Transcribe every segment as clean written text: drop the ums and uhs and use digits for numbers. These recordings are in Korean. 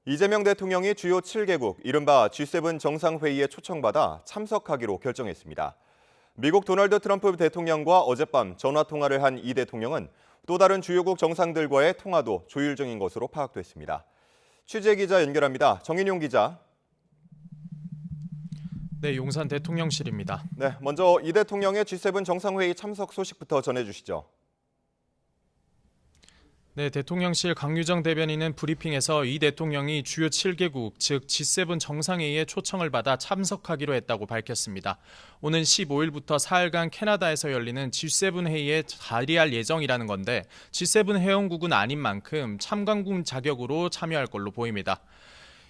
이재명 대통령이 주요 7개국 이른바 G7 정상회의에 초청받아 참석하기로 결정했습니다. 미국 도널드 트럼프 대통령과 어젯밤 전화통화를 한 이 대통령은 또 다른 주요국 정상들과의 통화도 조율 중인 것으로 파악됐습니다. 취재기자 연결합니다. 정인용 기자. 네, 용산 대통령실입니다. 네, 먼저 이 대통령의 G7 정상회의 참석 소식부터 전해주시죠. 네, 대통령실 강유정 대변인은 브리핑에서 이 대통령이 주요 7개국, 즉 G7 정상회의에 초청을 받아 참석하기로 했다고 밝혔습니다. 오는 15일부터 사흘간 캐나다에서 열리는 G7 회의에 자리할 예정이라는 건데 G7 회원국은 아닌 만큼 참관국 자격으로 참여할 걸로 보입니다.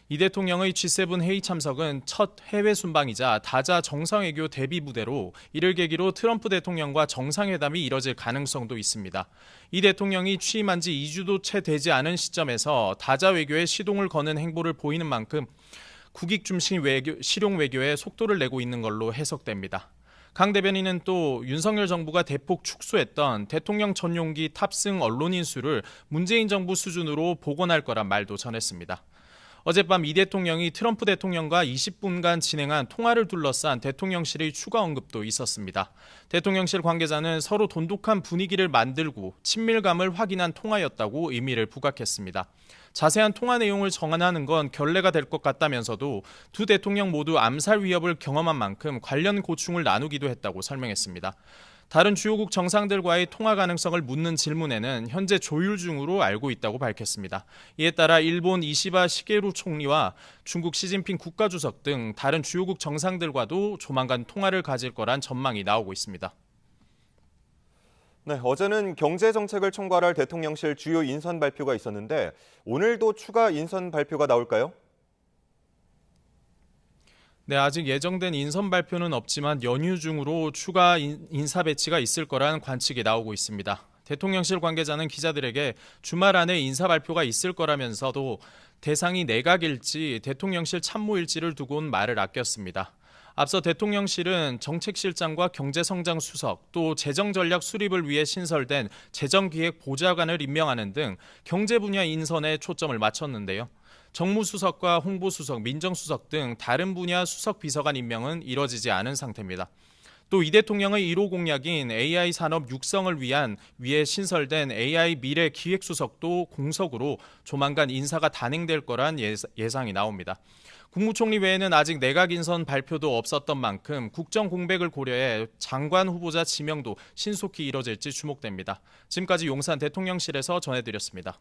이 대통령의 G7 회의 참석은 첫 해외 순방이자 다자 정상외교 대비 부대로 이를 계기로 트럼프 대통령과 정상회담이 이뤄질 가능성도 있습니다. 이 대통령이 취임한 지 2주도 채 되지 않은 시점에서 다자 외교에 시동을 거는 행보를 보이는 만큼 국익 중심 실용 외교에 속도를 내고 있는 걸로 해석됩니다. 강 대변인은 또 윤석열 정부가 대폭 축소했던 대통령 전용기 탑승 언론인 수를 문재인 정부 수준으로 복원할 거란 말도 전했습니다. 어젯밤 이 대통령이 트럼프 대통령과 20분간 진행한 통화를 둘러싼 대통령실의 추가 언급도 있었습니다. 대통령실 관계자는 서로 돈독한 분위기를 만들고 친밀감을 확인한 통화였다고 의미를 부각했습니다. 자세한 통화 내용을 정하는 건 결례가 될 것 같다면서도 두 대통령 모두 암살 위협을 경험한 만큼 관련 고충을 나누기도 했다고 설명했습니다. 다른 주요국 정상들과의 통화 가능성을 묻는 질문에는 현재 조율 중으로 알고 있다고 밝혔습니다. 이에 따라 일본 이시바 시게루 총리와 중국 시진핑 국가주석 등 다른 주요국 정상들과도 조만간 통화를 가질 거란 전망이 나오고 있습니다. 네, 어제는 경제정책을 총괄할 대통령실 주요 인선 발표가 있었는데 오늘도 추가 인선 발표가 나올까요? 네, 아직 예정된 인선 발표는 없지만 연휴 중으로 추가 인사 배치가 있을 거란 관측이 나오고 있습니다. 대통령실 관계자는 기자들에게 주말 안에 인사 발표가 있을 거라면서도 대상이 내각일지 대통령실 참모일지를 두고는 말을 아꼈습니다. 앞서 대통령실은 정책실장과 경제성장수석 또 재정전략 수립을 위해 신설된 재정기획보좌관을 임명하는 등 경제 분야 인선에 초점을 맞췄는데요. 정무수석과 홍보수석, 민정수석 등 다른 분야 수석 비서관 임명은 이뤄지지 않은 상태입니다. 또 이 대통령의 1호 공약인 AI 산업 육성을 위해 신설된 AI 미래 기획수석도 공석으로 조만간 인사가 단행될 거란 예상이 나옵니다. 국무총리 외에는 아직 내각 인선 발표도 없었던 만큼 국정 공백을 고려해 장관 후보자 지명도 신속히 이뤄질지 주목됩니다. 지금까지 용산 대통령실에서 전해드렸습니다.